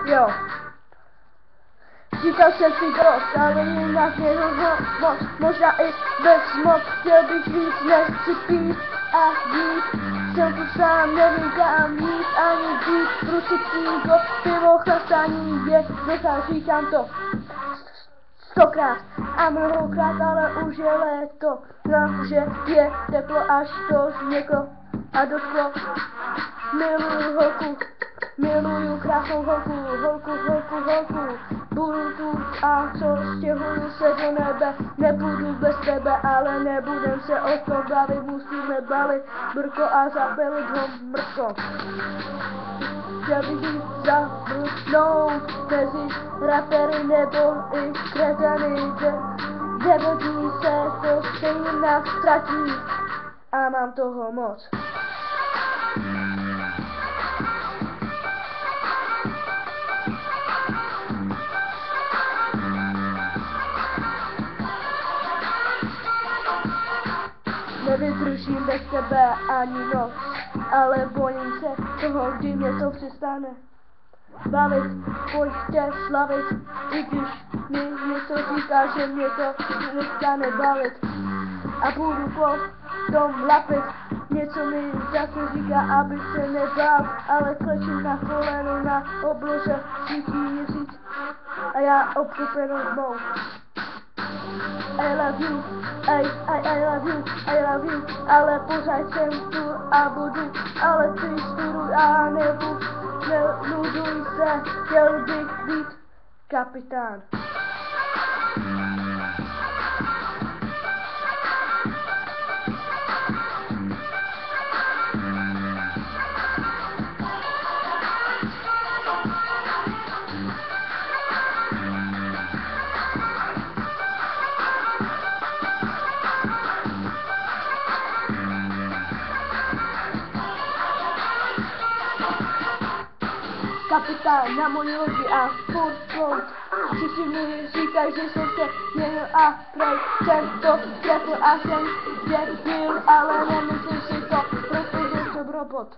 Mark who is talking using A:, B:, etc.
A: Jo. Říkal jsem si dost, ale jinak neho moc, možná i bez moc. Chtěl bych víc, nechci pít a jít. Jsem tu sám, nevydám nic ani víc. Průsit pivo, pivo, chlastání je, nechal, říkám to 100krát a mnohokrát, ale už je léto. Znám, že je teplo, až to změklo a dotklo. Miluju holku, miluju krásnou holku. Budu tu a co, stěhuju se do nebe. Nebudu bez tebe, ale nebudem se o tom bavit. Musíme bavit brko a zabelit ho mrko. Chtěl bych jít zabrnout mezi rapery nebo i kretany. Devodí se to stejně ztratí a mám toho moc. Nevydržím bez tebe ani noc, ale bojím se toho, kdy mě to přestane bavit. Pojďte slavit, i když mi něco říká, že mě to nestane bavit. A budu po tom lapit, něco mi zase říká, abych se nebál, ale klečím na koleno na obloze, svítí měsíc a já obklopenou tmou. I love you, I love you, ale pořád jsem tu a budu, ale ty studuj a nenuduj se, chtěl bych být kapitán. Kapitán na mojí lodi a furt plout. Všichni mi říkají, že jsem se měnil a prej jsem to trefil a jsem debil, ale nemyslím si to, protože jsem robot.